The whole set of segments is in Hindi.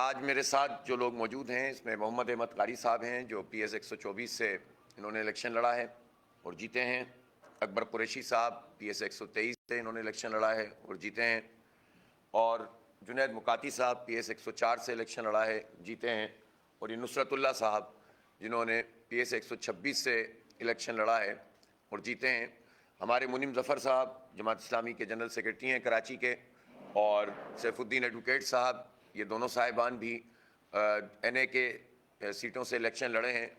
आज मेरे साथ जो लोग मौजूद हैं इसमें मोहम्मद अहमद कारी साहब हैं जो PS 124 से इन्होंने इलेक्शन लड़ा है और जीते हैं। अकबर कुरैशी साहब PS 123 से इन्होंने इलेक्शन लड़ा है और जीते हैं। और जुनैद मुकाती साहब PS 104 से इलेक्शन लड़ा है, जीते हैं। और ये नुसरतुल्लाह साहब जिन्होंने PS 126 से इलेक्शन लड़ा है और जीते हैं। हमारे मुनीम ज़फ़र साहब जमात इस्लामी के जनरल सेक्रेटरी हैं कराची के, और सैफुद्दीन एडवोकेट साहब, ये दोनों साहिबान भी NA के सीटों से इलेक्शन लड़े हैं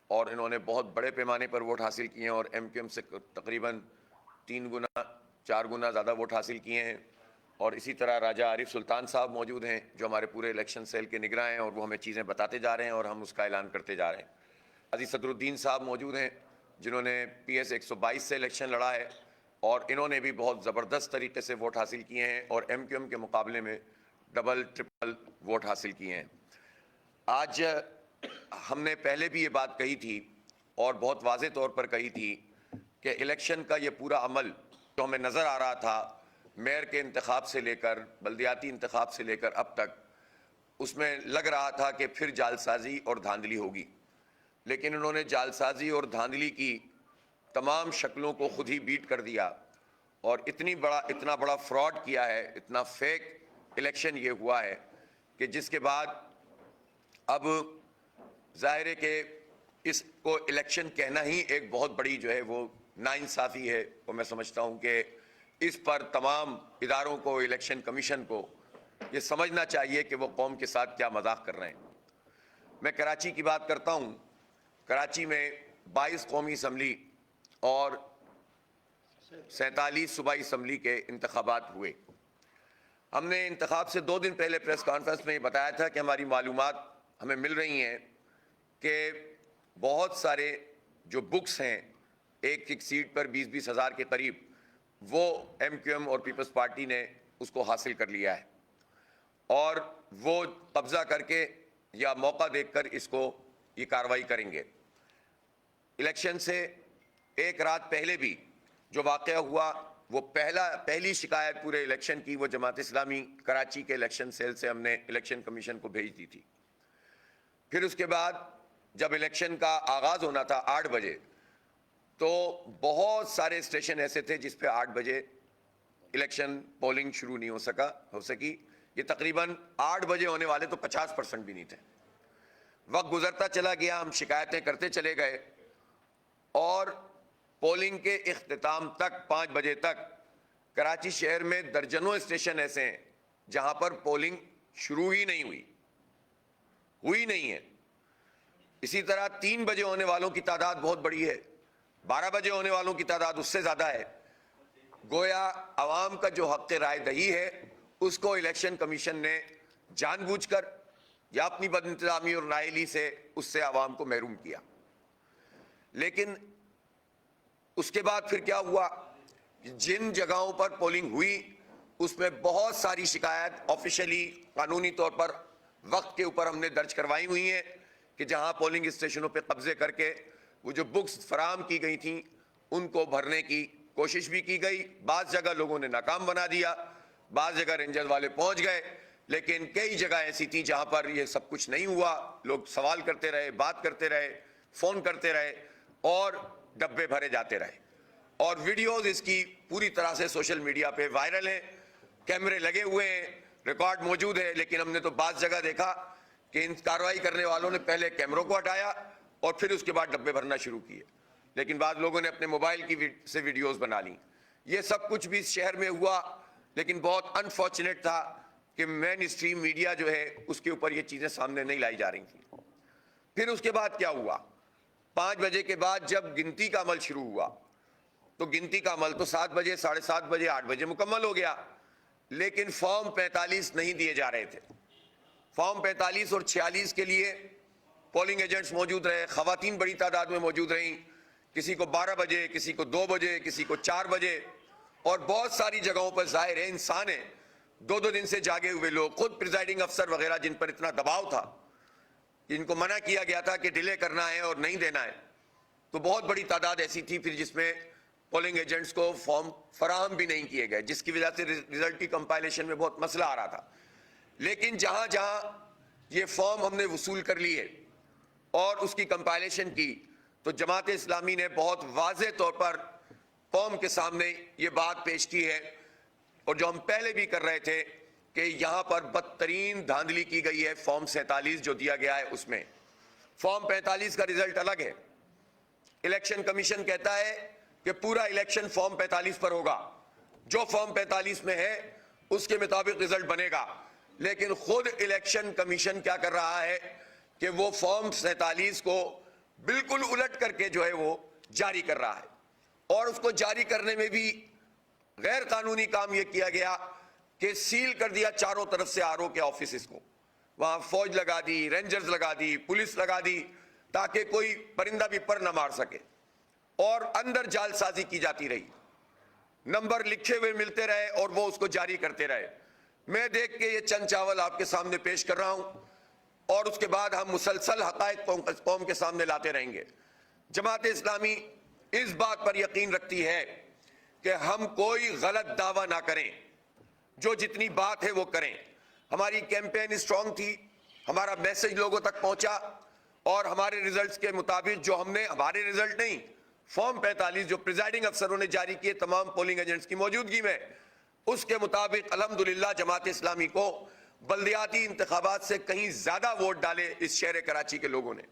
और इन्होंने बहुत बड़े पैमाने पर वोट हासिल किए हैं और MQM से तकरीबन 3 गुना 4 गुना ज़्यादा वोट हासिल किए हैं। और इसी तरह राजा आरिफ सुल्तान साहब मौजूद हैं जो हमारे पूरे इलेक्शन सेल के निगरां हैं और वो हमें चीज़ें बताते जा रहे हैं और हम उसका ऐलान करते जा रहे हैं। अजीज़ सदरुद्दीन साहब मौजूद हैं जिन्होंने PS 122 से इलेक्शन लड़ा है और इन्होंने भी बहुत ज़बरदस्त तरीके से वोट हासिल किए हैं और MQM के मुकाबले में डबल ट्रिपल वोट हासिल किए हैं। आज हमने पहले भी ये बात कही थी और बहुत वाज़ेह तौर पर कही थी कि इलेक्शन का ये पूरा अमल जो हमें नज़र आ रहा था मेयर के इंतखाब से लेकर बल्दियाती इंतखाब से लेकर अब तक, उसमें लग रहा था कि फिर जालसाजी और धांधली होगी, लेकिन उन्होंने जालसाजी और धांधली की तमाम शक्लों को खुद ही बीट कर दिया और इतना बड़ा फ्रॉड किया है, इतना फेक इलेक्शन ये हुआ है कि जिसके बाद अब ज़ाहिर है कि इसको इलेक्शन कहना ही एक बहुत बड़ी जो है वो नाइंसाफ़ी है। और मैं समझता हूँ कि इस पर तमाम इदारों को, इलेक्शन कमीशन को ये समझना चाहिए कि वो कौम के साथ क्या मजाक कर रहे हैं। मैं कराची की बात करता हूँ। कराची में 22 कौमी असम्बली और 47 सूबाई असम्बली के इंतखाबात हुए। हमने इंतखाब से 2 दिन पहले प्रेस कॉन्फ्रेंस में ये बताया था कि हमारी मालूमात हमें मिल रही हैं कि बहुत सारे जो बुक्स हैं एक सीट पर 20-20 हज़ार के करीब, वो MQM और पीपल्स पार्टी ने उसको हासिल कर लिया है और वो कब्ज़ा करके या मौका देखकर इसको ये कार्रवाई करेंगे। इलेक्शन से एक रात पहले भी जो वाक़या हुआ, वो पहली शिकायत पूरे इलेक्शन की वो जमात इस्लामी कराची के इलेक्शन सेल से हमने इलेक्शन कमीशन को भेज दी थी। फिर उसके बाद जब इलेक्शन का आगाज़ होना था 8 बजे, तो बहुत सारे स्टेशन ऐसे थे जिस पे 8 बजे इलेक्शन पोलिंग शुरू नहीं हो सकी। ये तकरीबन 8 बजे होने वाले तो 50% भी नहीं थे। वक्त गुजरता चला गया, हम शिकायतें करते चले गए और पोलिंग के इख्तिताम तक 5 बजे तक कराची शहर में दर्जनों स्टेशन ऐसे हैं जहां पर पोलिंग शुरू ही नहीं हुई नहीं है। इसी तरह 3 बजे होने वालों की तादाद बहुत बड़ी है, 12 बजे होने वालों की तादाद उससे ज़्यादा है। गोया अवाम का जो हक़ राय दही है उसको इलेक्शन कमीशन ने जानबूझकर या अपनी बदइंतज़ामी और नाअहली से उससे अवाम को महरूम किया। लेकिन उसके बाद फिर क्या हुआ, जिन जगहों पर पोलिंग हुई उसमें बहुत सारी शिकायत ऑफिशियली कानूनी तौर पर वक्त के ऊपर हमने दर्ज करवाई हुई हैं कि जहां पोलिंग स्टेशनों पे कब्जे करके वो जो बुक्स फराहम की गई थी उनको भरने की कोशिश भी की गई। बाज़ जगह लोगों ने नाकाम बना दिया, बाज़ जगह रेंजर्स वाले पहुंच गए, लेकिन कई जगह ऐसी थी जहां पर ये सब कुछ नहीं हुआ। लोग सवाल करते रहे, बात करते रहे, फ़ोन करते रहे और डब्बे भरे जाते रहे। और वीडियोस इसकी पूरी तरह से सोशल मीडिया पे वायरल है, कैमरे लगे हुए हैं, रिकॉर्ड मौजूद है। लेकिन हमने तो बाज़ जगह देखा कि इन कार्रवाई करने वालों ने पहले कैमरों को हटाया और फिर उसके बाद डब्बे भरना शुरू किए, लेकिन बाद लोगों ने अपने मोबाइल से वीडियोस बना ली। ये सब कुछ भी शहर में हुआ, लेकिन बहुत अनफॉर्चुनेट था कि मेन स्ट्रीम मीडिया जो है उसके ऊपर ये चीज़ें सामने नहीं लाई जा रही थी। फिर उसके बाद क्या हुआ, 5 बजे के बाद जब गिनती का अमल शुरू हुआ तो गिनती का अमल तो 7 बजे, 7:30 बजे, 8 बजे मुकम्मल हो गया, लेकिन फॉर्म 45 नहीं दिए जा रहे थे। फॉर्म 45 और 46 के लिए पोलिंग एजेंट्स मौजूद रहे, खवातीन बड़ी तादाद में मौजूद रहीं, किसी को 12 बजे, किसी को 2 बजे, किसी को 4 बजे। और बहुत सारी जगहों पर ज़ाहिर है इंसान है, 2-2 दिन से जागे हुए लोग, खुद प्रिजाइडिंग अफसर वगैरह जिन पर इतना दबाव था, इनको मना किया गया था कि डिले करना है और नहीं देना है, तो बहुत बड़ी तादाद ऐसी थी फिर जिसमें पोलिंग एजेंट्स को फॉर्म फराहम भी नहीं किए गए, जिसकी वजह से रिजल्ट की कंपाइलेशन में बहुत मसला आ रहा था। लेकिन जहां जहां ये फॉर्म हमने वसूल कर लिए और उसकी कंपाइलेशन की, तो जमात इस्लामी ने बहुत वाज़े तौर पर कौम के सामने ये बात पेश की है, और जो हम पहले भी कर रहे थे कि यहाँ पर बदतरीन धांधली की गई है। फॉर्म 47 जो दिया गया है उसमें फॉर्म 45 का रिजल्ट अलग है। इलेक्शन कमीशन कहता है कि पूरा इलेक्शन फॉर्म 45 पर होगा, जो फॉर्म 45 में है उसके मुताबिक रिजल्ट बनेगा, लेकिन खुद इलेक्शन कमीशन क्या कर रहा है कि वो फॉर्म 47 को बिल्कुल उलट करके जो है वो जारी कर रहा है, और उसको जारी करने में भी गैर कानूनी काम यह किया गया कि सील कर दिया चारों तरफ से आरओ के ऑफिस को, वहां फौज लगा दी, रेंजर्स लगा दी, पुलिस लगा दी, ताकि कोई परिंदा भी पर न मार सके, और अंदर जालसाजी की जाती रही, नंबर लिखे हुए मिलते रहे और वो उसको जारी करते रहे। मैं देख के ये चंद चावल आपके सामने पेश कर रहा हूं, और उसके बाद हम मुसलसल हकायक कौम के सामने लाते रहेंगे। जमात इस्लामी इस बात पर यकीन रखती है कि हम कोई गलत दावा ना करें, जो जितनी बात है वो करें। हमारी कैंपेन स्ट्रांग थी, हमारा मैसेज लोगों तक पहुंचा, और हमारे रिजल्ट्स के मुताबिक जो हमने, हमारे रिजल्ट नहीं, फॉर्म 45 जो प्रिजाइडिंग अफसरों ने जारी किए तमाम पोलिंग एजेंट्स की मौजूदगी में, उसके मुताबिक अल्हम्दुलिल्लाह जमात इस्लामी को बल्दियाती इंतखाबात से कहीं ज्यादा वोट डाले इस शहर कराची के लोगों ने।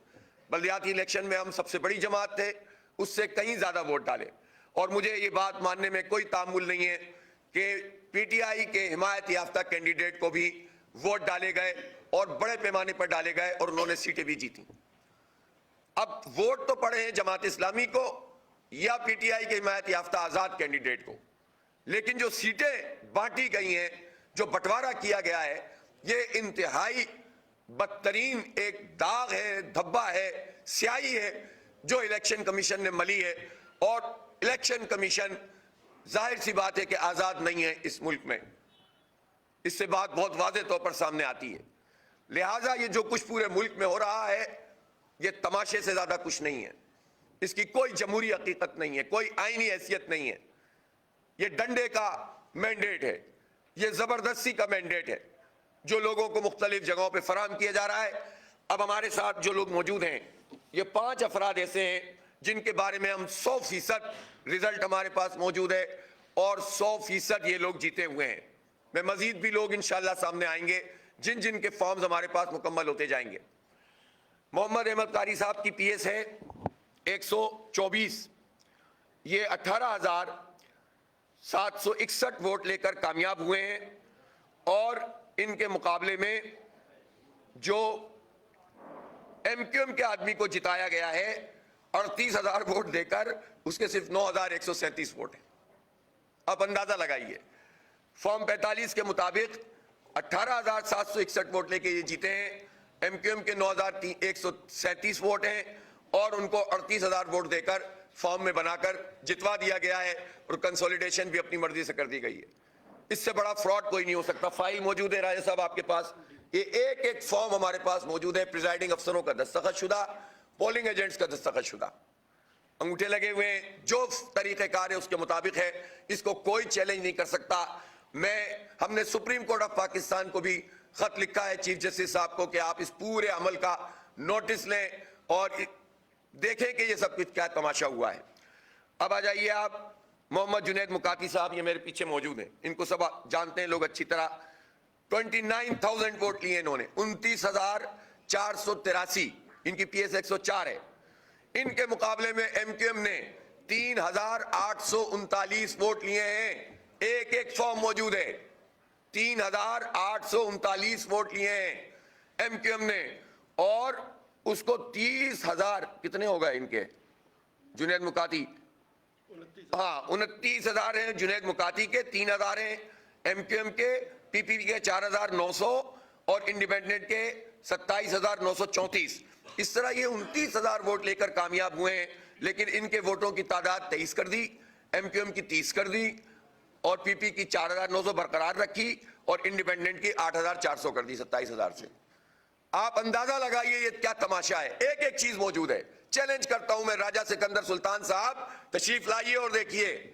बल्दियाती इलेक्शन में हम सबसे बड़ी जमात थे, उससे कहीं ज्यादा वोट डाले, और मुझे ये बात मानने में कोई तामुल नहीं है कि पीटीआई के हिमायत याफ्ता कैंडिडेट को भी वोट डाले गए और बड़े पैमाने पर डाले गए और उन्होंने सीटें भी जीती। अब वोट तो पड़े हैं जमात इस्लामी को या पीटीआई के हिमायत याफ्ता आजाद कैंडिडेट को, लेकिन जो सीटें बांटी गई हैं, जो बंटवारा किया गया है, ये इंतहाई बदतरीन एक दाग है, धब्बा है, स्याही है जो इलेक्शन कमीशन ने मली है। और इलेक्शन कमीशन जाहिर सी बात है कि आजाद नहीं है इस मुल्क में, इससे बात बहुत वाज़े तौर पर सामने आती है। लिहाजा ये जो कुछ पूरे मुल्क में हो रहा है, ये तमाशे से ज्यादा कुछ नहीं है, इसकी कोई जमहूरी हकीकत नहीं है, कोई आईनी हैसियत नहीं है। ये डंडे का मैंडेट है, ये जबरदस्ती का मैंडेट है जो लोगों को मुख्तलिफ जगहों पे फराहम किया जा रहा है। अब हमारे साथ जो लोग मौजूद हैं, ये 5 अफराद ऐसे हैं जिनके बारे में हम 100% रिजल्ट हमारे पास मौजूद है और 100% ये लोग जीते हुए हैं। मैं मजीद भी लोग इंशाल्लाह सामने आएंगे जिन जिन के फॉर्म्स हमारे पास मुकम्मल होते जाएंगे। मोहम्मद अहमद कारी साहब की पीएस है 124, ये 18,761 वोट लेकर कामयाब हुए हैं, और इनके मुकाबले में जो एमक्यूएम के आदमी को जिताया गया है 38,000 वोट देकर, उसके सिर्फ 9,137 वोट हैं। अब अंदाजा लगाइए, फॉर्म 45 के मुताबिक 18,761 वोट लेके ये जीते हैं, एमक्यूएम के 9,137 वोट हैं, और उनको 38,000 वोट देकर फॉर्म में बनाकर जितवा दिया गया है, और कंसोलिडेशन भी अपनी मर्जी से कर दी गई है। इससे बड़ा फ्रॉड कोई नहीं हो सकता। फाइल मौजूद है राजा साहब आपके पास, ये एक एक फॉर्म हमारे पास मौजूद है, प्रिजाइडिंग अफसरों का दस्तखत शुदा, पोलिंग एजेंट्स का दस्तखत शुदा, अंगूठे लगे हुए हैं, जो तरीक़ेकार है उसके मुताबिक है, इसको कोई चैलेंज नहीं कर सकता। हमने सुप्रीम कोर्ट ऑफ पाकिस्तान को भी खत लिखा है चीफ जस्टिस साहब को कि आप इस पूरे अमल का नोटिस लें और देखें कि ये सब कुछ क्या तमाशा हुआ है। अब आ जाइए आप, मोहम्मद जुनैद मुकाती साहब ये मेरे पीछे मौजूद हैं, इनको सब जानते हैं लोग अच्छी तरह। 29,000 वोट लिए इन्होंने, 29,483, इनकी पीएस 104 है। इनके मुकाबले में एमक्यूएम ने 3,839 वोट लिए हैं, एक एक फॉर्म मौजूद है, 3,839 वोट लिए हैं एमक्यूएम ने, और उसको 30,000 कितने हो गए इनके, जुनैद मुकाती, हाँ 29,000 हैं जुनैद मुकाती के, 3,000 हैं एमक्यूएम के, पीपीपी के 4,900 और इंडिपेंडेंट के 27,934। इस तरह ये 29,000 वोट लेकर कामयाब हुए हैं, लेकिन इनके वोटों की तादाद 23 कर दी, एमक्यूएम की 30 कर दी, और पीपी की 4,900 बरकरार रखी, और इंडिपेंडेंट की 8,400 कर दी 27,000 से। आप अंदाजा लगाइए ये क्या तमाशा है, एक एक चीज मौजूद है। चैलेंज करता हूं मैं, राजा सिकंदर सुल्तान साहब तशरीफ लाइए और देखिए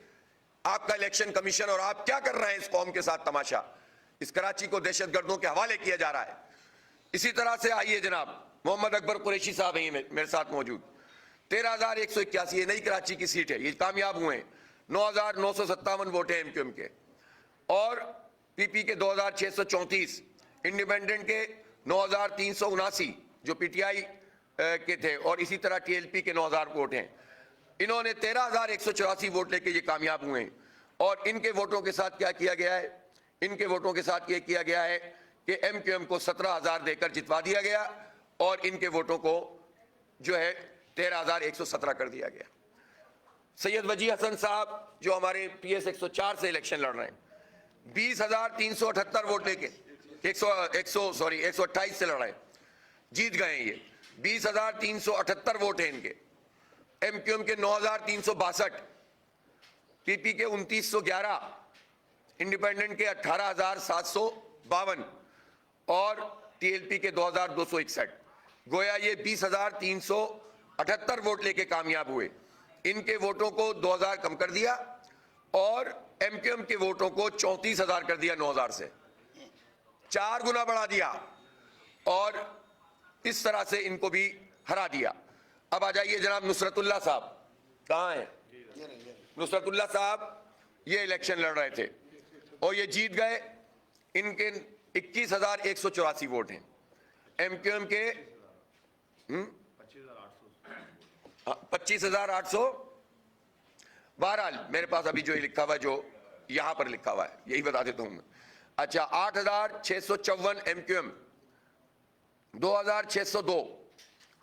आपका इलेक्शन कमीशन और आप क्या कर रहे हैं इस कौम के साथ तमाशा। इस कराची को दहशतगर्दों के हवाले किया जा रहा है। इसी तरह से आइए जनाब, मोहम्मद अकबर कुरैशी साहब हैं मेरे साथ मौजूद, 13,181, ये नई कराची की सीट है, ये कामयाब हुए हैं। 9,957 वोट हैं एमक्यूएम के, और पीपी के 2,634, इंडिपेंडेंट के 9,379 जो पीटीआई के थे, और इसी तरह टीएलपी के 9,000 वोट हैं। इन्होंने 13,184 वोट लेके ये कामयाब हुए हैं। और इनके वोटों के साथ क्या किया गया है, इनके वोटों के साथ ये किया गया है कि एमक्यूएम को 17,000 देकर जितवा दिया गया, और इनके वोटों को जो है 13,117 कर दिया गया। सैयद वजी हसन साहब जो हमारे PS 104 से इलेक्शन लड़ रहे हैं, 20,378 वोट लेके 128 से लड़ रहे हैं, जीत गए हैं ये। 20,378 वोट हैं इनके। एमक्यूएम के 9,362, पीपी के 2,911, इंडिपेंडेंट के 18,752 और टीएलपी के 2,261। गोया ये 20,378 वोट लेके कामयाब हुए। इनके वोटों को 2,000 कम कर दिया, और एमक्यूएम के वोटों को 34,000 कर दिया, 9,000 से 4 गुना बढ़ा दिया, और इस तरह से इनको भी हरा दिया। अब आ जाइए जनाब, नुसरतुल्लाह साहब कहाँ हैं? नुसरतुल्लाह साहब ये इलेक्शन लड़ रहे थे और ये जीत गए। इनके 21,184 वोट हैं। एमक्यूएम के 25,800। बहरहाल मेरे पास अभी जो लिखा हुआ है, जो यहां पर लिखा हुआ है, यही बता देता हूं। अच्छा, 8,654 एमक्यूएम, 2,602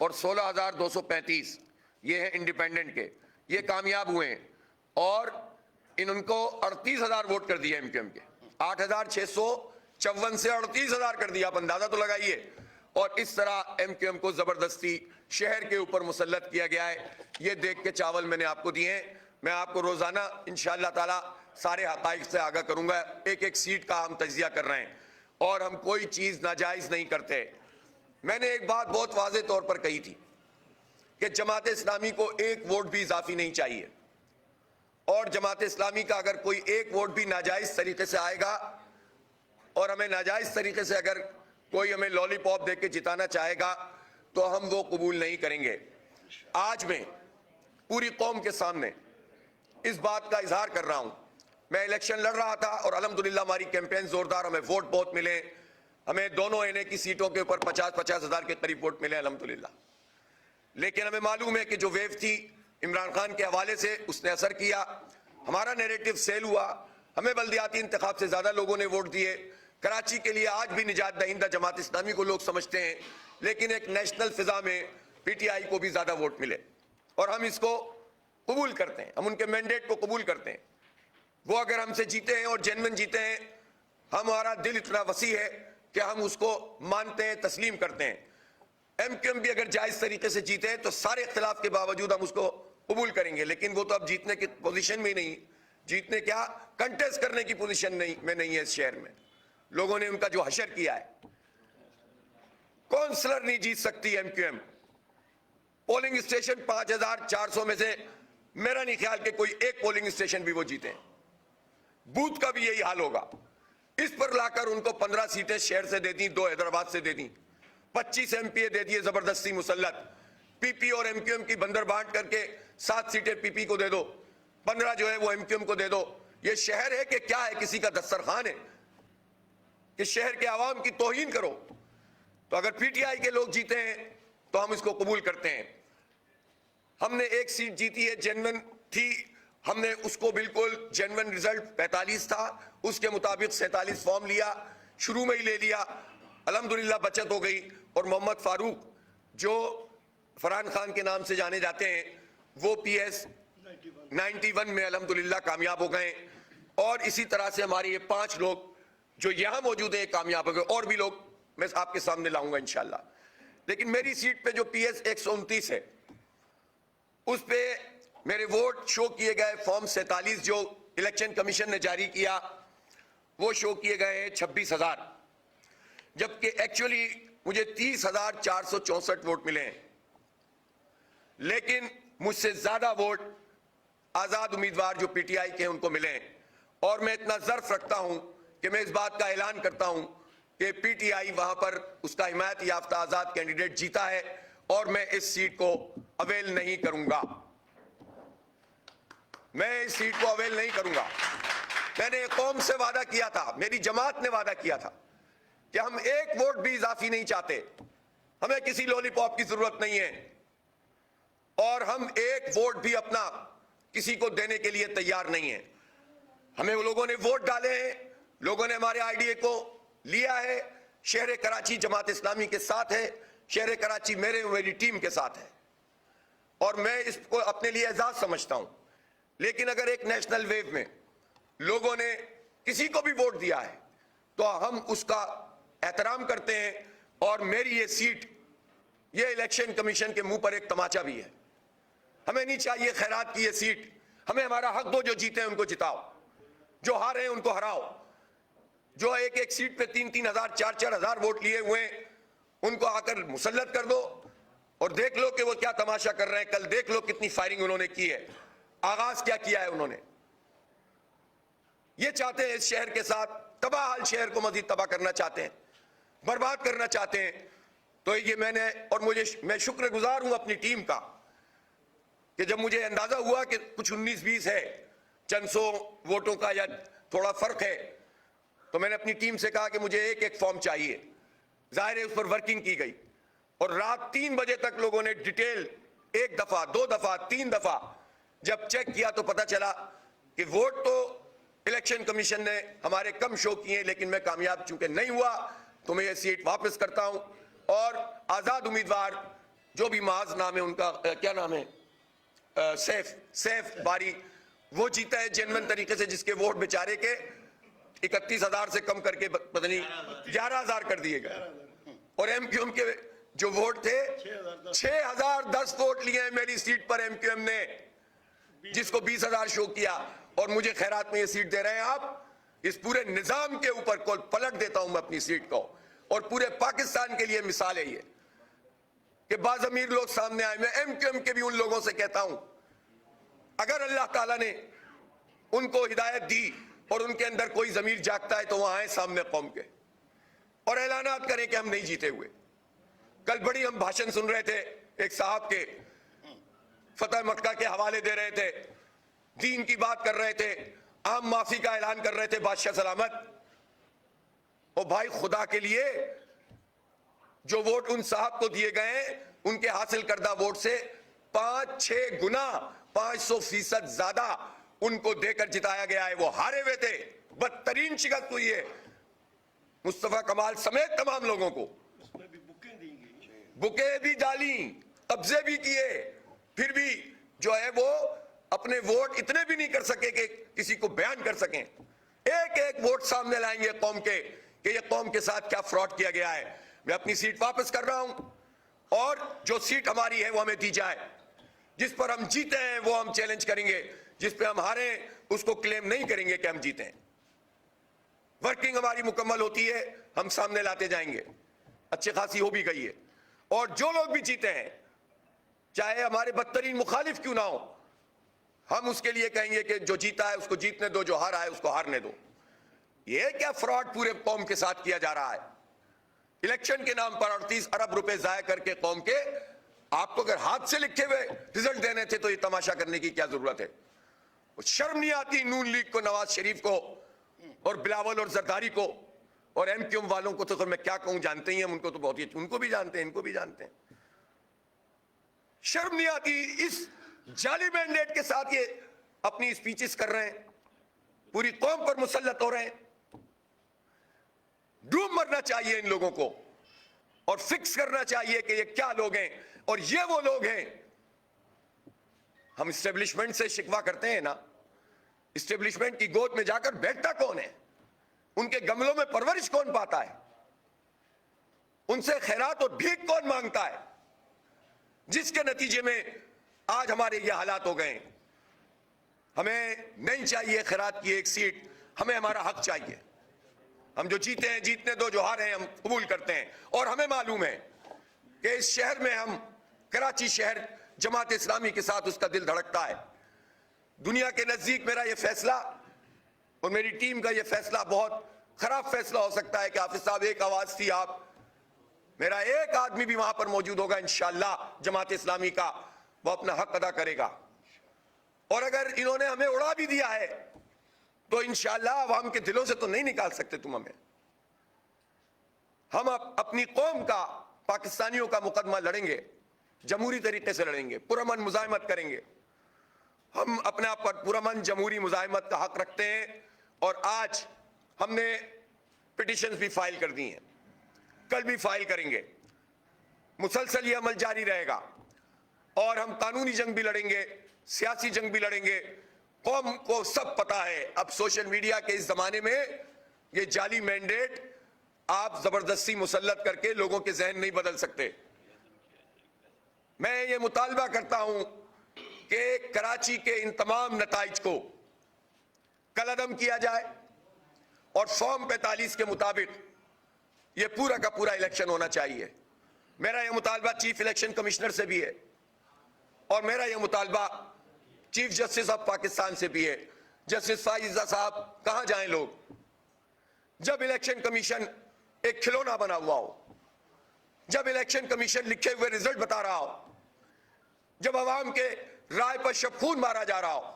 और 16,235 ये हैं इंडिपेंडेंट के, ये कामयाब हुए हैं। और इनको 38,000 वोट कर दिए एमक्यूएम के। 8,654 से 38,000 कर दिया, आप अंदाजा तो लगाइए। और इस तरह एमक्यूएम को जबरदस्ती शहर के ऊपर मुसल्लत किया गया है। ये देख के चावल मैंने आपको दिए हैं। मैं आपको रोजाना इंशाअल्लाह ताला सारे हकाइक से आगाह करूंगा। एक एक सीट का हम तजिया कर रहे हैं, और हम कोई चीज नाजायज नहीं करते। मैंने एक बात बहुत वाज़ेह तौर पर कही थी कि जमात इस्लामी को एक वोट भी इजाफी नहीं चाहिए, और जमात इस्लामी का अगर कोई एक वोट भी नाजायज तरीके से आएगा, और हमें नाजायज तरीके से अगर कोई हमें लॉलीपॉप दे के जिताना चाहेगा, तो हम वो कबूल नहीं करेंगे। आज मैं पूरी कौम के सामने इस बात का इजहार कर रहा हूं। मैं इलेक्शन लड़ रहा था, और अल्हम्दुलिल्लाह हमारी कैंपेन जोरदार, हमें वोट बहुत मिले। हमें दोनों एनए की सीटों के ऊपर 50-50 हज़ार के करीब वोट मिले अल्हम्दुलिल्लाह। लेकिन हमें मालूम है कि जो वेव थी इमरान खान के हवाले से, उसने असर किया। हमारा नैरेटिव सेल हुआ। हमें बल्दियाती इंतखाब से ज्यादा लोगों ने वोट दिए। कराची के लिए आज भी निजात दहिंदा जमात इस्लामी को लोग समझते हैं, लेकिन एक नेशनल फिजा में पीटीआई को भी ज्यादा वोट मिले, और हम इसको कबूल करते हैं। हम उनके मैंडेट को कबूल करते हैं। वो अगर हमसे जीते हैं और जेन्युइन जीते हैं, हमारा दिल इतना वसी है कि हम उसको मानते हैं, तस्लीम करते हैं। एमक्यूएम भी अगर जायज तरीके से जीते हैं तो सारे इख्तिलाफ के बावजूद हम उसको कबूल करेंगे। लेकिन वो तो अब जीतने की पोजीशन में नहीं, जीतने क्या, कंटेस्ट करने की पोजीशन में नहीं है। इस शहर में लोगों ने उनका जो हशर किया है, काउंसलर नहीं जीत सकती एमक्यूएम। पोलिंग स्टेशन 5,400 में से मेरा नहीं ख्याल कि कोई एक पोलिंग स्टेशन भी वो जीते। बूथ का भी यही हाल होगा। इस पर लाकर उनको 15 सीटें शहर से दे दी, 2 हैदराबाद से दे दी, 25 एमपीए दे दिए जबरदस्ती मुसल्लत। पीपी और एमक्यूएम की बंदर बांट करके 7 सीटें पीपी को दे दो, 15 जो है वो एमक्यूएम को दे दो। ये शहर है कि क्या है? किसी का दस्तरखान है कि शहर के आवाम की तौहीन करो? तो अगर पीटीआई के लोग जीते हैं तो हम इसको कबूल करते हैं। हमने एक सीट जीती है, जेन्युइन थी, हमने उसको बिल्कुल जेन्युइन रिजल्ट 45 था, उसके मुताबिक 47 फॉर्म लिया, शुरू में ही ले लिया, अल्हम्दुलिल्लाह बचत हो गई। और मोहम्मद फारूक जो फरहान खान के नाम से जाने जाते हैं, वो PS 91 में अल्हम्दुलिल्लाह कामयाब हो गए। और इसी तरह से हमारे ये 5 लोग जो यहां मौजूद है कामयाब हो गए, और भी लोग मैं आपके सामने लाऊंगा इंशाल्लाह। लेकिन मेरी सीट पे जो PS 129 है, उस पे मेरे वोट शो किए गए फॉर्म 47 जो इलेक्शन कमीशन ने जारी किया, वो शो किए गए हैं 26,000, जबकि एक्चुअली मुझे 30,464 वोट मिले हैं। लेकिन मुझसे ज्यादा वोट आजाद उम्मीदवार जो पीटीआई के हैं उनको मिले हैं। और मैं इतना ज़र्फ रखता हूं कि मैं इस बात का ऐलान करता हूं कि पीटीआई वहां पर उसका हिमायत याफ्ता आजाद कैंडिडेट जीता है और मैं इस सीट को अवेल नहीं करूंगा। मैं इस सीट को अवेल नहीं करूंगा। मैंने कौम से वादा किया था, मेरी जमात ने वादा किया था कि हम एक वोट भी इजाफी नहीं चाहते, हमें किसी लॉलीपॉप की जरूरत नहीं है और हम एक वोट भी अपना किसी को देने के लिए तैयार नहीं है। हमें लोगों ने वोट डाले हैं, लोगों ने हमारे आईडीए को लिया है। शहर कराची जमात इस्लामी के साथ है, शहर कराची मेरी टीम के साथ है और मैं इसको अपने लिए एजाज समझता हूं। लेकिन अगर एक नेशनल वेव में लोगों ने किसी को भी वोट दिया है तो हम उसका एहतराम करते हैं और मेरी ये सीट, ये इलेक्शन कमीशन के मुंह पर एक तमाचा भी है। हमें नहीं चाहिए खैरात की ये सीट, हमें हमारा हक दो। जो जीते हैं उनको जिताओ, जो हारे हैं उनको हराओ, जो एक एक सीट पे 3-3 हजार 4-4 हजार वोट लिए हुए हैं उनको आकर मुसल्लत कर दो और देख लो कि वो क्या तमाशा कर रहे हैं। कल देख लो कितनी फायरिंग उन्होंने की है, आगाज क्या किया है उन्होंने। ये चाहते हैं इस शहर के साथ तबाह हाल शहर को मजीद तबाह करना चाहते हैं, बर्बाद करना चाहते हैं। तो ये मैं शुक्रगुजार हूं अपनी टीम का कि जब मुझे अंदाजा हुआ कि कुछ 19-20 है, चंद सौ वोटों का या थोड़ा फर्क है, तो मैंने अपनी टीम से कहा कि मुझे एक एक फॉर्म चाहिए। जाहिर है उस पर वर्किंग की गई और रात 3 बजे तक लोगों ने डिटेल 1 दफा 2 दफा 3 दफा जब चेक किया तो पता चला कि वोट तो इलेक्शन कमीशन ने हमारे कम शो किए, लेकिन मैं कामयाब चूंकि नहीं हुआ तो मैं ये सीट वापस करता हूं और आजाद उम्मीदवार जो भी माज नाम है उनका, क्या नाम है, सैफ बारी, वो जीता है जेन्युइन तरीके से, जिसके वोट बेचारे के 31,000 से कम करके पता नहीं 11,000 कर दिए गए और एमक्यूएम के जो वोट थे 6,010 वोट लिए हैं मेरी सीट पर एमक्यूएम ने, जिसको 20,000 शो किया और मुझे खैरात में ये सीट दे रहे हैं आप। इस पूरे निजाम के ऊपर को पलट देता हूं मैं अपनी सीट को और पूरे पाकिस्तान के लिए मिसाल है ये कि बाज़मीर लोग सामने आए। मैं एमक्यूएम के भी उन लोगों से कहता हूं अगर अल्लाह ताला ने उनको हिदायत दी और उनके अंदर कोई जमीर जागता है तो वह आए सामने कौम के और ऐलानात करें कि हम नहीं जीते हुए। कल बड़ी हम भाषण सुन रहे थे एक साहब के, फतह मक्का के हवाले दे रहे थे, दीन की बात कर रहे थे, आम माफी का ऐलान कर रहे थे बादशाह सलामत। ओ भाई खुदा के लिए, जो वोट उन साहब को दिए गए उनके हासिल करदा वोट से 5-6 गुना 500% ज्यादा उनको देकर जिताया गया है। वो हारे हुए थे, बदतरीन शिकस्त हुई है मुस्तफा कमाल समेत तमाम लोगों को। बुके भी डाली, कब्जे भी किए, फिर भी जो है वो अपने वोट इतने भी नहीं कर सके कि किसी को बयान कर सकें। एक एक वोट सामने लाएंगे कौम के कि ये कौम के साथ क्या फ्रॉड किया गया है। मैं अपनी सीट वापस कर रहा हूं और जो सीट हमारी है वो हमें दी जाए। जिस पर हम जीते हैं वो हम चैलेंज करेंगे, जिस पे हम हारे उसको क्लेम नहीं करेंगे कि हम जीते हैं। वर्किंग हमारी मुकम्मल होती है, हम सामने लाते जाएंगे, अच्छी खासी हो भी गई है। और जो लोग भी जीते हैं, चाहे हमारे बदतरीन मुखालिफ क्यों ना हो, हम उसके लिए कहेंगे कि जो जीता है उसको जीतने दो, जो हारा है उसको हारने दो। ये क्या फ्रॉड पूरे कौम के साथ किया जा रहा है। इलेक्शन के नाम पर 38 अरब रुपए जाया करके कौम के, आपको अगर हाथ से लिखे हुए रिजल्ट देने थे तो ये तमाशा करने की क्या जरूरत है। शर्म नहीं आती नून लीग को, नवाज शरीफ को और बिलावल और जरदारी को और एमक्यूएम वालों को। तो मैं क्या कहूं, जानते ही हम उनको, तो बहुत ही उनको भी जानते हैं, इनको भी जानते हैं। शर्म नहीं आती, इस जाली मैंडेट के साथ ये अपनी स्पीचेस कर रहे हैं, पूरी कौम पर मुसल्लत हो रहे हैं। डूब मरना चाहिए इन लोगों को और फिक्स करना चाहिए कि ये क्या लोग हैं और ये वो लोग हैं। हम इस्टेब्लिशमेंट से शिकवा करते हैं ना, इस्टेब्लिशमेंट की गोद में जाकर बैठता कौन है, उनके गमलों में परवरिश कौन पाता है, उनसे खैरात और भीख कौन मांगता है, जिसके नतीजे में आज हमारे ये हालात हो गए। हमें नहीं चाहिए खैरात की एक सीट, हमें हमारा हक चाहिए। हम जो जीते हैं जीतने दो, जो हारे हैं हम कबूल करते हैं। और हमें मालूम है कि इस शहर में हम, कराची शहर जमात इस्लामी के साथ उसका दिल धड़कता है। दुनिया के नजदीक मेरा ये फैसला और मेरी टीम का ये फैसला बहुत खराब फैसला हो सकता है कि हाफिज साहब एक आवाज थी आप, मेरा एक आदमी भी वहां पर मौजूद होगा इंशाअल्लाह जमात इस्लामी का, वो अपना हक अदा करेगा। और अगर इन्होंने हमें उड़ा भी दिया है तो इंशाअल्लाह अवाम के दिलों से तो नहीं निकाल सकते तुम हमें। हम अपनी कौम का, पाकिस्तानियों का मुकदमा लड़ेंगे, जमहूरी तरीके से लड़ेंगे, पुरअमन मुजाहिमत करेंगे। हम अपने आप पर पुरअमन जमहूरी मुजाहिमत का हक रखते हैं और आज हमने पिटिशंस भी फाइल कर दी हैं, कल भी फाइल करेंगे। मुसलसल ये अमल जारी रहेगा और हम कानूनी जंग भी लड़ेंगे, सियासी जंग भी लड़ेंगे। कौम को सब पता है, अब सोशल मीडिया के इस जमाने में ये जाली मैंडेट आप जबरदस्ती मुसल्लत करके लोगों के जहन नहीं बदल सकते। मैं ये मुतालबा करता हूं कि कराची के इन तमाम नताइज को कलअदम किया जाए और फॉर्म 45 के मुताबिक ये पूरा का पूरा इलेक्शन होना चाहिए। मेरा यह मुतालबा चीफ इलेक्शन कमिश्नर से भी है और मेरा यह मुतालबा चीफ जस्टिस ऑफ पाकिस्तान से भी है। जस्टिस फाइजा साहब कहां जाएं लोग, जब इलेक्शन कमीशन एक खिलौना बना हुआ हो, जब इलेक्शन कमीशन लिखे हुए रिजल्ट बता रहा हो, जब अवाम के राय पर शबखून मारा जा रहा हो,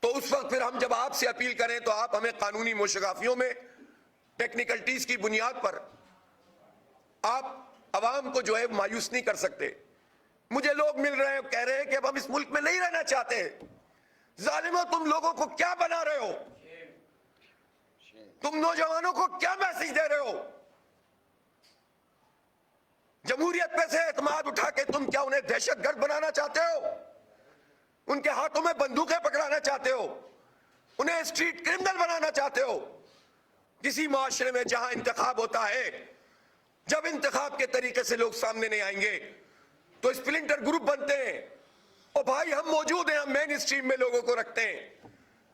तो उस वक्त फिर हम जब आपसे अपील करें तो आप हमें कानूनी मुशगाफियों में टेक्निकलिटीज की बुनियाद पर आप अवाम को जो है मायूस नहीं कर सकते। मुझे लोग मिल रहे हैं, कह रहे हैं कि अब हम इस मुल्क में नहीं रहना चाहते। जालिमो, तुम लोगों को क्या बना रहे हो? तुम नौजवानों को क्या मैसेज दे रहे हो? जमहूरियत पे से एतमाद उठा के तुम क्या उन्हें दहशतगर्द बनाना चाहते हो? उनके हाथों में बंदूकें पकड़ाना चाहते हो? उन्हें स्ट्रीट क्रिमिनल बनाना चाहते हो? किसी माशरे में जहां इंतखाब होता है, जब इंतखाब के तरीके से लोग सामने नहीं आएंगे तो स्प्लिंटर ग्रुप बनते हैं। और भाई हम मौजूद हैं, हम मेन स्ट्रीम में लोगों को रखते हैं।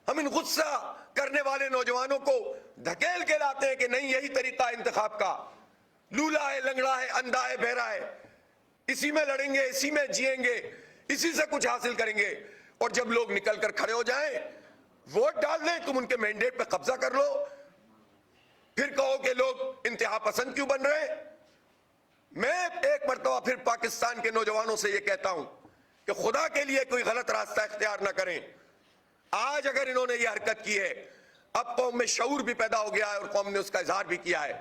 हम इन गुस्सा करने वाले नौजवानों को धकेल के लाते हैं कि नहीं, यही तरीका इंतखाब का, लूला है, लंगड़ा है, अंधा है, बहरा है, इसी में लड़ेंगे, इसी में जिएंगे, इसी से कुछ हासिल करेंगे। और जब लोग निकल कर खड़े हो जाएं, वोट डाल दें, तुम उनके मैंडेट पे कब्जा कर लो, फिर कहो कि लोग इंतहा पसंद क्यों बन रहे हैं। मैं एक मरतबा फिर पाकिस्तान के नौजवानों से यह कहता हूं कि खुदा के लिए कोई गलत रास्ता इख्तियार ना करें। आज अगर इन्होंने ये हरकत की है, अब कौम में शऊर भी पैदा हो गया है और कौम ने उसका इजहार भी किया है।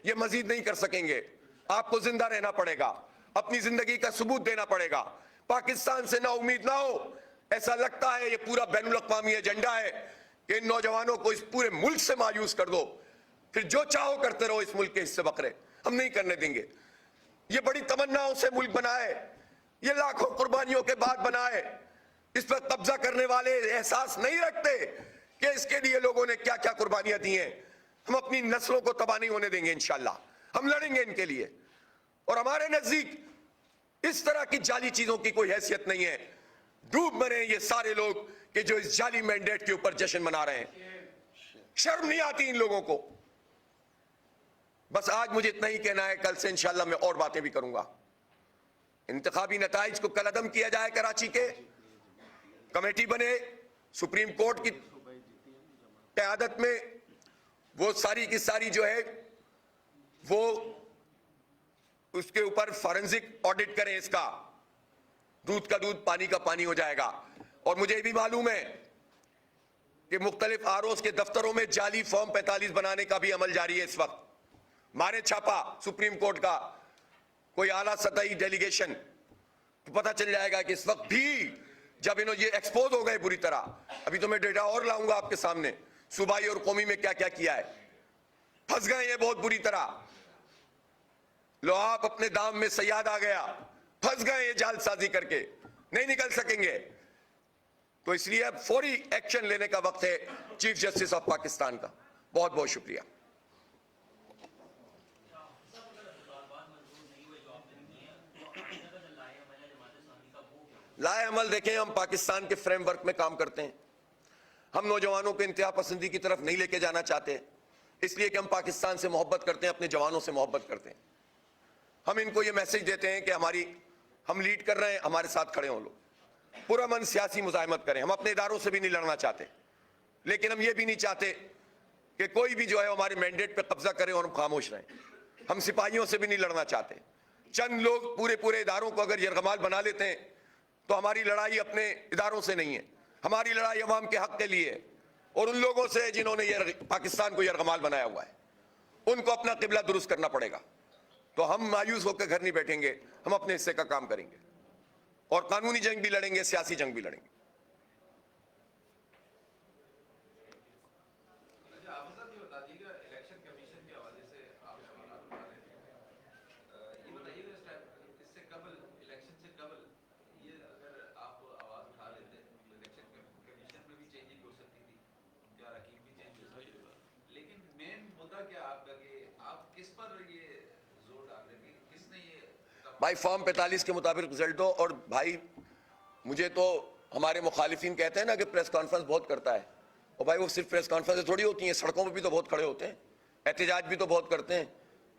ये मजीद नहीं कर सकेंगे, आपको जिंदा रहना पड़ेगा, अपनी जिंदगी का सबूत देना पड़ेगा। पाकिस्तान से ना उम्मीद ना हो, ऐसा लगता है ये पूरा बैनुल अक़वामी एजेंडा है कि इन नौजवानों को इस पूरे मुल्क से मायूस कर दो, फिर जो चाहो करते रहो, इस मुल्क के हिस्से बकरे हम नहीं करने देंगे। ये बड़ी तमन्नाओं से मुल्क बना है, ये लाखों कुर्बानियों के बाद बना है। इस पर कब्जा करने वाले एहसास नहीं रखते कि इसके लिए लोगों ने क्या क्या कुर्बानियां दी हैं। हम अपनी नस्लों को तबाह नहीं होने देंगे, इंशाल्लाह हम लड़ेंगे इनके लिए। और हमारे नजदीक इस तरह की जाली चीजों की कोई हैसियत नहीं है। डूब मरे ये सारे लोग कि जो इस जाली मैंडेट के ऊपर जश्न मना रहे हैं। शर्म नहीं आती इन लोगों को। बस आज मुझे इतना ही कहना है, कल से इंशाल्लाह मैं और बातें भी करूंगा। इंतखाबी नताइज को कलअदम किया जाए, कराची के कमेटी बने, सुप्रीम कोर्ट की क़यादत में वो सारी की सारी जो है वो उसके ऊपर फॉरेंसिक ऑडिट करें, इसका दूध का दूध पानी का पानी हो जाएगा। और मुझे भी मालूम है कि मुख्तलिफ आरओज़ के दफ्तरों में जाली फॉर्म 45 बनाने का भी अमल जारी है इस वक्त। मारे छापा सुप्रीम कोर्ट का कोई आला सतही डेलीगेशन, तो पता चल जाएगा कि इस वक्त भी जब इन्होंने ये एक्सपोज हो गए बुरी तरह, अभी तो मैं डेटा और लाऊंगा आपके सामने, सूबाई और कौमी में क्या क्या किया है, फंस गए ये बहुत बुरी तरह। लो आप अपने दाम में सयाद आ गया, फंस गए ये जालसाजी करके, नहीं निकल सकेंगे। तो इसलिए अब फौरी एक्शन लेने का वक्त है चीफ जस्टिस ऑफ पाकिस्तान का। बहुत बहुत शुक्रिया। लाए अमल देखें, हम पाकिस्तान के फ्रेमवर्क में काम करते हैं। हम नौजवानों को इंतहा पसंदी की तरफ नहीं लेके जाना चाहते, इसलिए कि हम पाकिस्तान से मोहब्बत करते हैं, अपने जवानों से मोहब्बत करते हैं। हम इनको ये मैसेज देते हैं कि हम लीड कर रहे हैं, हमारे साथ खड़े हों लोग, पुरअमन सियासी मुजाहिमत करें। हम अपने इदारों से भी नहीं लड़ना चाहते, लेकिन हम ये भी नहीं चाहते कि कोई भी जो है हमारे मैंडेट पे कब्जा करे और हम खामोश रहें। हम सिपाहियों से भी नहीं लड़ना चाहते। चंद लोग पूरे पूरे इदारों को अगर यरगमाल बना लेते हैं तो हमारी लड़ाई अपने इदारों से नहीं है, हमारी लड़ाई अवाम के हक के लिए है और उन लोगों से जिन्होंने पाकिस्तान को यरगमाल बनाया हुआ है, उनको अपना किबला दुरुस्त करना पड़ेगा। तो हम मायूस होकर घर नहीं बैठेंगे, हम अपने हिस्से का काम करेंगे और कानूनी जंग भी लड़ेंगे, सियासी जंग भी लड़ेंगे। भाई फॉर्म 45 के मुताबिक रिजल्ट दो। और भाई मुझे तो हमारे मुखालिफिन कहते हैं ना कि प्रेस कॉन्फ्रेंस बहुत करता है, और भाई वो सिर्फ प्रेस कॉन्फ्रेंस थोड़ी होती हैं, सड़कों पर भी तो बहुत खड़े होते हैं, एहतजाज भी तो बहुत करते हैं,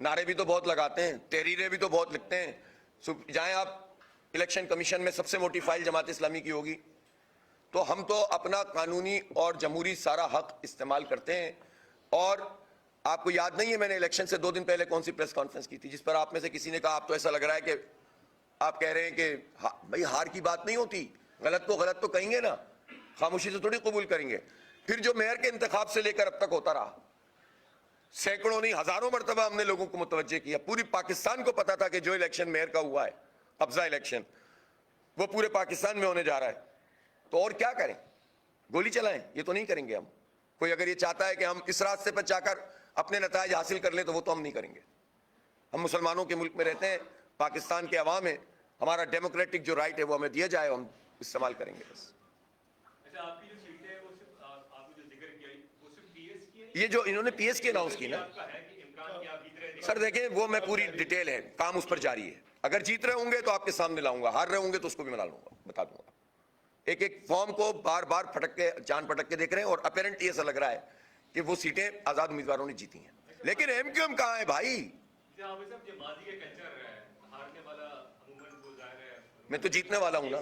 नारे भी तो बहुत लगाते हैं, तहरीरें भी तो बहुत लिखते हैं। जाएं आप इलेक्शन कमीशन में, सबसे मोटी फाइल जमात इस्लामी की होगी। तो हम तो अपना कानूनी और जमहूरी सारा हक इस्तेमाल करते हैं। और आपको याद नहीं है मैंने इलेक्शन से 2 दिन पहले कौन सी प्रेस कॉन्फ्रेंस की थी, जिस पर आप में से किसी ने कहा, आप तो ऐसा लग रहा है कि आप कह रहे हैं कि भाई हार की बात नहीं होती, गलत को गलत तो कहेंगे ना, खामोशी से थोड़ी कबूल करेंगे। फिर जो मेयर के इंतखाब से लेकर अब तक होता रहा, सैकड़ों नहीं हजारों मरतबा हमने लोगों को मुतवज्जे किया। पूरी पाकिस्तान को पता था कि जो इलेक्शन मेयर का हुआ है, कब्जा इलेक्शन, वो पूरे पाकिस्तान में होने जा रहा है। तो और क्या करें, गोली चलाएं? ये तो नहीं करेंगे हम। कोई अगर ये चाहता है कि हम इस रास्ते पर जाकर अपने नताइज हासिल कर लें तो वो तो हम नहीं करेंगे। हम मुसलमानों के मुल्क में रहते हैं, पाकिस्तान के अवाम है, हमारा डेमोक्रेटिक जो राइट है वो हमें दिया जाए, हम इस्तेमाल करेंगे बस। अच्छा, आपकी जो सीट है वो सिर्फ आपने जो जिक्र किया वो सिर्फ पीएस की है? ये जो इन्होंने पीएस की अनाउंस की ना सर, देखें वो मैं पूरी डिटेल है, काम उस पर जारी है। अगर जीत रहे होंगे तो आपके सामने लाऊंगा, हार रहे होंगे तो उसको भी मैं लूंगा, बता दूंगा। एक एक फॉर्म को बार बार फटक के, जान पटक के देख रहे हैं और अपेरेंटली ऐसा लग रहा है कि वो सीटें आजाद उम्मीदवारों ने जीती हैं। लेकिन एमक्यूएम कहाँ है भाई? मैं तो जीतने वाला हूं ना।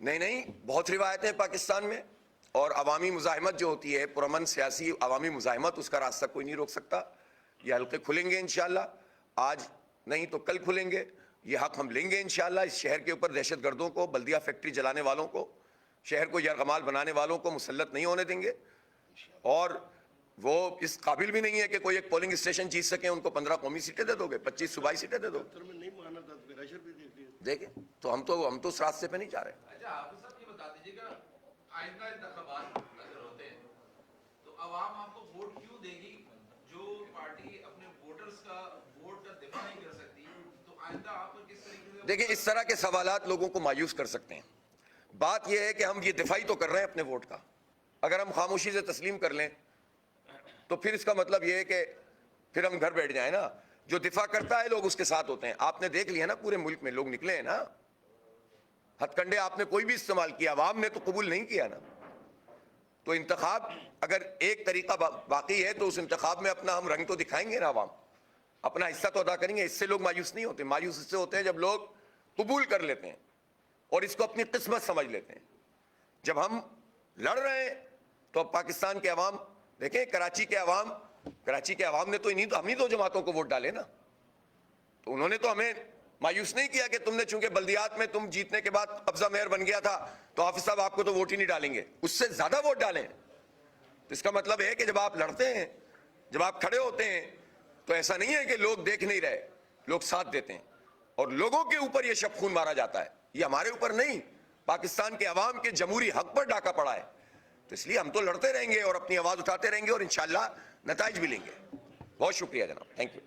नहीं नहीं, बहुत रिवायतें हैं पाकिस्तान में, और अवामी मुजाहिमत जो होती है, पुरअमन सियासी अवामी मुजाहिमत, उसका रास्ता कोई नहीं रोक सकता। ये हल्के खुलेंगे इंशाल्लाह, आज नहीं तो कल खुलेंगे। ये हक हम लेंगे इंशाल्लाह। इस शहर के ऊपर दहशत गर्दों को, बल्दिया फैक्ट्री जलाने वालों को, शहर को यरगमाल बनाने वालों को मुसल्लत नहीं होने देंगे। और वो इस काबिल भी नहीं है कि कोई एक पोलिंग स्टेशन जीत सके। उनको 15 कौमी सीटें दे दोगे, 25 सूबाई सीटें दे दोगे। देखिए, तो हम तो उस रास्ते पे नहीं जा रहे। आइंदा इंतखाबात अगर होते हैं तो आवाम आपको वोट क्यों देगी? जो पार्टी अपने वोटर्स का वोट का दिफा नहीं कर सकती, तो आइंदा आप पर किस तरीके से? देखिए, इस तरह के सवालात लोगों को मायूस कर सकते हैं। बात यह है कि हम ये दिफाई तो कर रहे हैं अपने वोट का। अगर हम खामोशी से तस्लीम कर लें तो फिर इसका मतलब यह है कि फिर हम घर बैठ जाए ना। जो दिफा करता है लोग उसके साथ होते हैं। आपने देख लिया ना, पूरे मुल्क में लोग निकले हैं ना। हथकंडे आपने कोई भी इस्तेमाल किया, अवाम ने तो कबूल नहीं किया ना। तो इंतखाब अगर एक तरीका बाकी है तो उस इंतखाब में अपना हम रंग तो दिखाएंगे ना, अवाम अपना हिस्सा तो अदा करेंगे। इससे लोग मायूस नहीं होते। मायूस इससे होते हैं जब लोग कबूल कर लेते हैं और इसको अपनी किस्मत समझ लेते हैं। जब हम लड़ रहे हैं तो अब पाकिस्तान के अवाम देखें, कराची के अवाम ने तो हमनी दो जमातों को वोट डाले ना। तो उन्होंने तो हमें मायूस नहीं किया कि तुमने चूंकि बल्दियात में तुम जीतने के बाद कब्जा मेयर बन गया था तो हाफिज साहब आपको तो वोट ही नहीं डालेंगे, उससे ज्यादा वोट डालें। तो इसका मतलब है कि जब आप लड़ते हैं, जब आप खड़े होते हैं, तो ऐसा नहीं है कि लोग देख नहीं रहे, लोग साथ देते हैं और लोगों के ऊपर यह शब खून मारा जाता है। ये हमारे ऊपर नहीं, पाकिस्तान के अवाम के जमहूरी हक पर डाका पड़ा है। तो इसलिए हम तो लड़ते रहेंगे और अपनी आवाज उठाते रहेंगे और इंशाल्लाह नताइज भी लेंगे। बहुत शुक्रिया जनाब, थैंक यू।